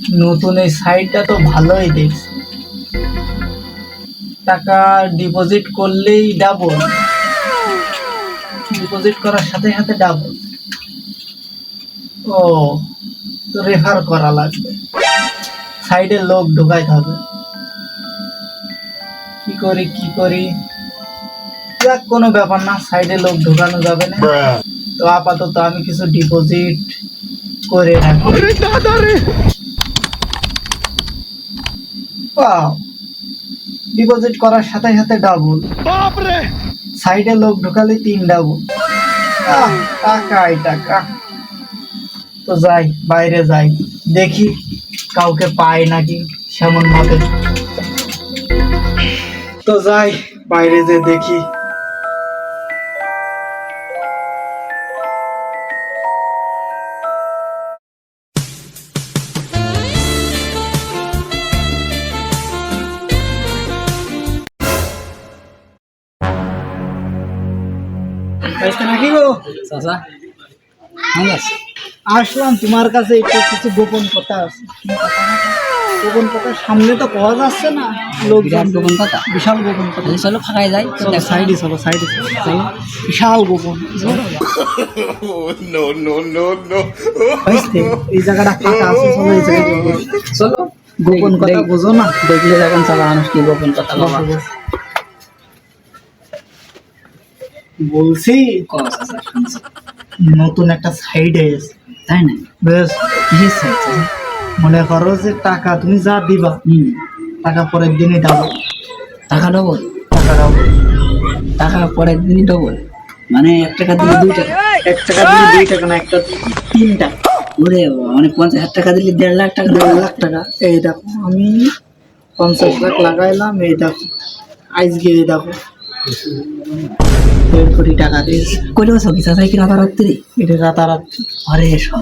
নতুন এই সাইটটা তো ভালোই দেখছি, টাকা ডিপোজিট করলেই ডাবল, ডিপোজিট করার সাথে সাথে ডাবল। ও, তো রেফার করা লাগবে, সাইডে লোক ঢোকাইতে হবে। কি করি, যাক কোনো ব্যাপার না, সাইডে লোক ঢোকানো যাবে না। তো আপাতত আমি কিছু ডিপোজিট করে রাখি। ডিপোজিট করার সাথে সাথে ডাবল, সাইডে লোক ঢোকালে 3 ডাবল। টাকাই টাকা। তো যাই, বাইরে যাই, দেখি কাউকে পাই নাকি সেমন ভাবে। তো যাই বাইরে যে দেখি। নাকি গো চাচা আসলাম তোমার কাছে, একটু কিছু গোপন কথা আছে। গোপন কথা সামনে তো পাওয়া যাচ্ছে না, লোক গোপন কথা, বিশাল গোপন কথা। চলো ফাঁকায় যাই, সাইডে চলো, বিশাল গোপন। এই জায়গাটা ফাঁকা আছে, চলো এই জায়গায় চলো। গোপন কথা বোঝো না, দেখলে যখন চালা মানুষ কি গোপন কথা বলছি। নতুন একটা সাইড এসে, তাই না? বেশ কিসের সাইড? মনে করো যে টাকা তুমি যা দিবা, টাকা পরের দিনই ডাবল। টাকা ডবল? টাকা পরের দিনই ডবল মানে 1 টাকা দিলে 2 টাকা? 1 টাকা দিলে 2 টাকা না, একটা 3 টাকা। ওরে মানে 50,000 টাকা দিলে 1.5 লাখ টাকা। 1.5 লাখ টাকা। এই দেখো আমি 50 লাখ লাগাইলাম, এই দেখো আজকে এই দেখো 1.5 কোটি টাকা দিয়েছে। কইলো সবই চাচা কি রাতারাত্রি? এটা রাতারাতি। আরে সব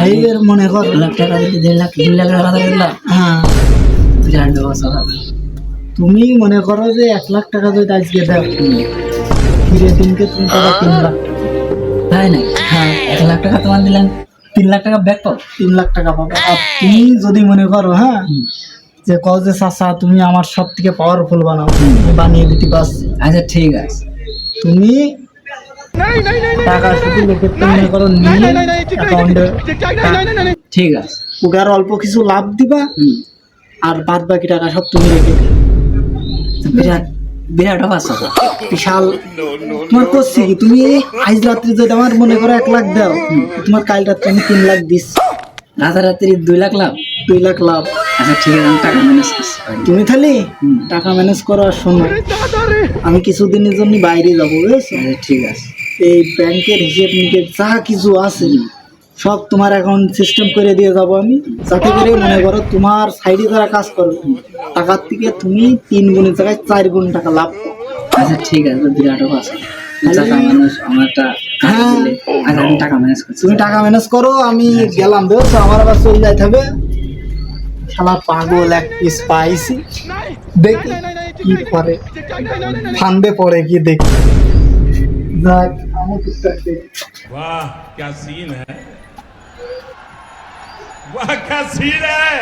এই এর মনে কর 1 লাখ টাকা দিলে 1.5 লাখ 2 লাখ টাকা রাতারাতি লাখ। হ্যাঁ, বিরাট ব্যবস্থা। তুমি মনে করো যে 1 লাখ টাকা যদি আজকে দাও, ফিরে দিনকে তুমি টাকা 3 লাখ। তাই না? হ্যাঁ, 1 লাখ টাকা তোমার দিলাম, 3 লাখ টাকা ব্যাক পাও। 3 লাখ টাকা পাবে। আর তুমি যদি মনে করো হ্যাঁ যে কও যে চাচা তুমি আমার সব থেকে পাওয়ারফুল বানাও, আমি বানিয়ে দিতে পারছি। আচ্ছা ঠিক আছে, তুমি টাকা শুধু লোকের তো মনে করো নিয়ে অ্যাকাউন্টে, ঠিক আছে, ওকে আর অল্প কিছু লাভ দিবা, আর বাদ বাকি টাকা সব তুমি রেখে দিবে। বিরাট বিরাট অবস্থা। বিশাল। তোমার করছি কি, তুমি আজ রাত্রি যদি আমার মনে করো 1 লাখ দাও, তোমার কাল রাত্রে আমি 3 লাখ দিস। রাতারাত্রি 2 লাখ লাভ? 2 লাখ লাভ। আচ্ছা ঠিক আছে, আমি টাকা ম্যানেজ করছি। তুমি খালি টাকা ম্যানেজ করো। আর শোনো, আমি কিছুদিনের জন্য বাইরে যাবো, বুঝেছো? ঠিক আছে। এই ব্যাংকের হিসেব নিকেশ যা কিছু আছে সব তোমার অ্যাকাউন্ট সিস্টেম করে দিয়ে যাবো আমি, যাতে করে মনে করো তোমার সাইডে যারা কাজ করবে টাকার থেকে তুমি 3 গুণের জায়গায় 4 গুণ টাকা লাভ করো। আচ্ছা ঠিক আছে, বিরাট অবস্থা। টাকা ম্যানেজ আমারটা দিলে আচ্ছা আমি টাকা ম্যানেজ করছি। তুমি টাকা ম্যানেজ করো, আমি গেলাম, বুঝছো? আমার আবার চলে যাইতে হবে। শালা পাগল এক পিস পাইছি, দেখি কি করে, ফান্ডে পড়ে কি দেখি। যাক, আমি টুকটাক দেখি। वाह क्या सीन है वाह क्या सीन है